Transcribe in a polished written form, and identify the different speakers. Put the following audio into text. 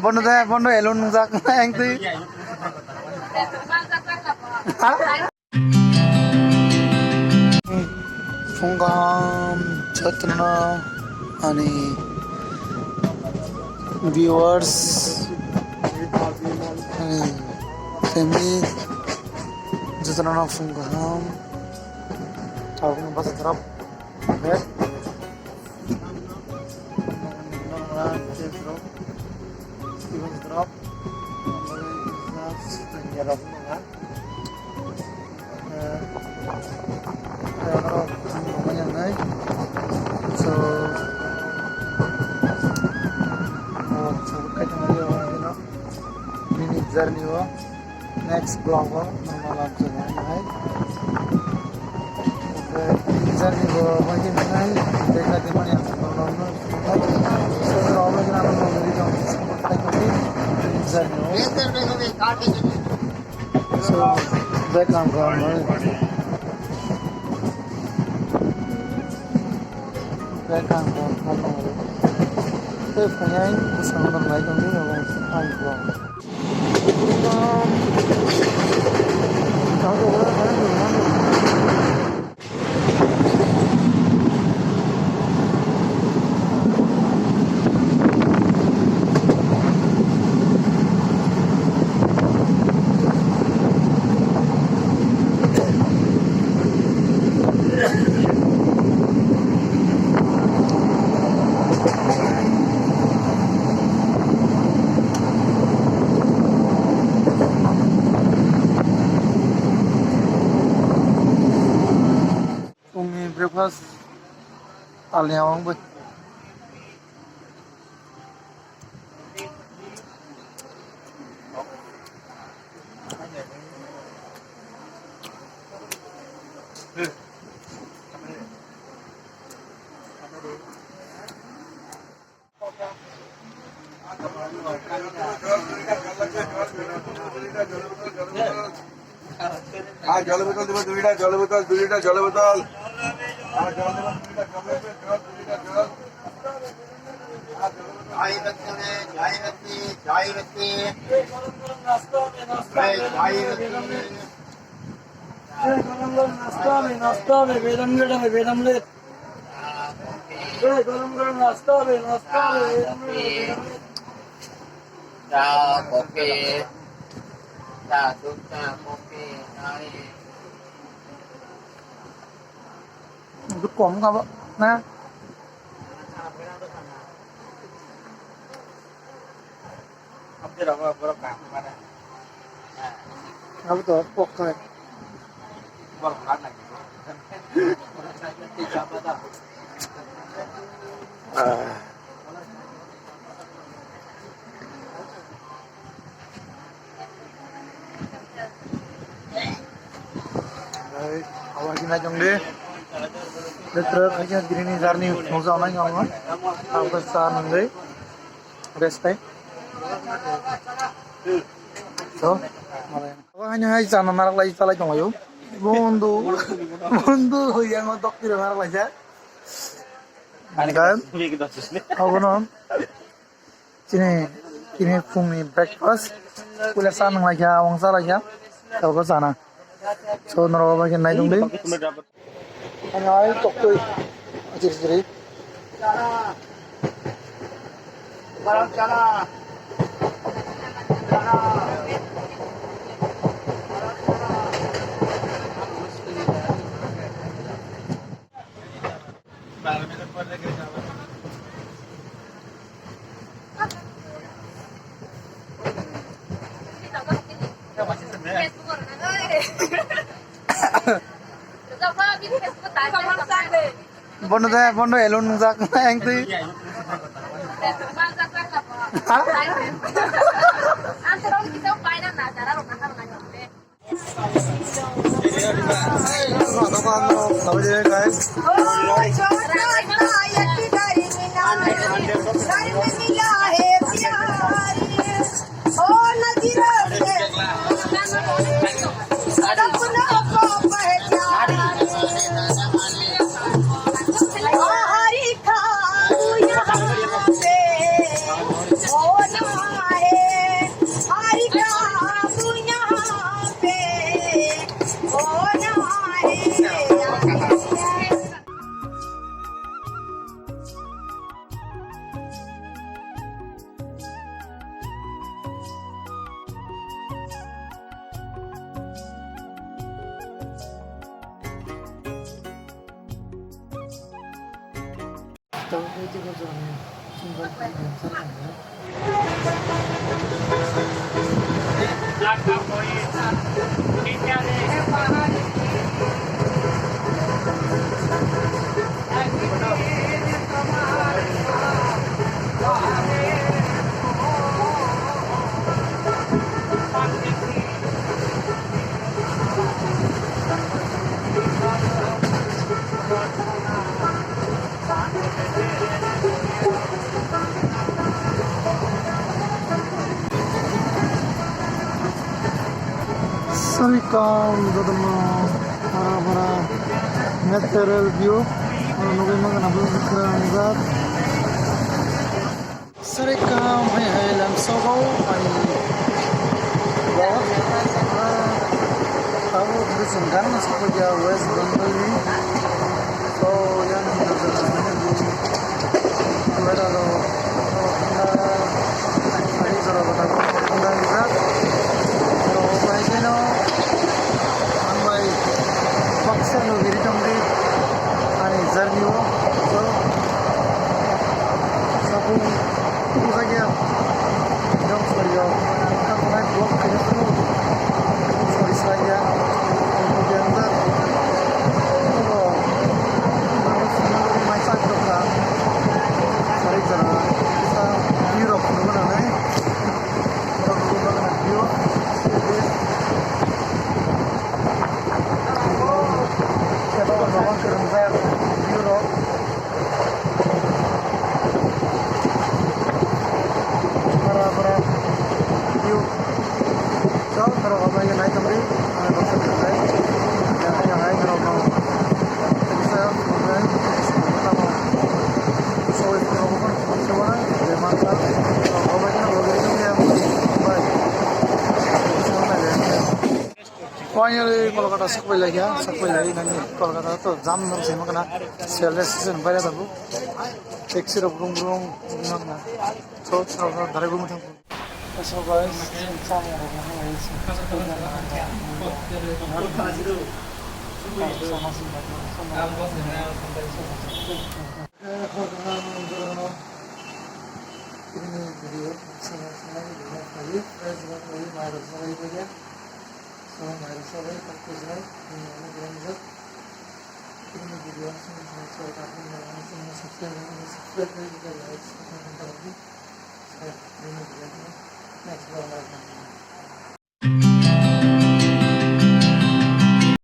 Speaker 1: Bondo elon jak anh tí. Fungam Chatna ani viewers ani family Chatna Fungam tahu bahasa Arab ya journey ho next vlog ho normal journey hai journey ho magi nai dekha de mani normal so normal jana normal journey so back on normal so pengen bisa nonton lagi ni orang vlog breakfast aliyawang boy
Speaker 2: জল বোতল দেবো দুইটা জল বোতল
Speaker 1: नाश्ता में बेदम
Speaker 3: kopi suka kopi
Speaker 1: Itu kom ka ba? Na?
Speaker 3: Apa dah berapa mana?
Speaker 1: Apa tu? Pok ka.
Speaker 3: Berapa lagi? Tiga pada.
Speaker 1: Awak kena jong deh. Terus aja gini journey masa mana yang awak? Awak sah nanti. Rest time. So, awak hanya hai sana narak lagi salah jong ayo. Bondu, yang mau dokter narak lagi. Kan? Awak non. Kini fungni breakfast. Kuliah sana lagi, awang salah lagi. Awak sana. So, narak lagi naik jong deh. Ano ay toktoy ajiri
Speaker 3: Barang cana.
Speaker 1: Bondo elon jak anh tí. Guys. itu jangan tinggal di dalam sana ya. Sarikam dadama hara-hara natural view nugai magana bukran Sarikam hai lam sobau ani tahu bersenggang sebagai West Bengal ni so yang ada lo hari zara bataku undang berat so baiknya no ambai paksa no diri tamri ani journey ho so sabu saja dong sorry kan naik blok kerja tu sorry saja kemudian tak kalau harus masak tu kan sorry zara kita Europe ni mana ni orang tu mana Europe kita orang kerja Europe para view so kalau apa yang naik kembali bahasa kita yang naik kalau mau bisa kemudian pertama so itu kalau pun semua dia mata apa yang lo itu yang baik finally Kolkata sampai lagi nanti Kolkata tu jam nang sih makna sales season bayar tahu taxi burung mana so dari rumah tangga so guys sama orang lain Next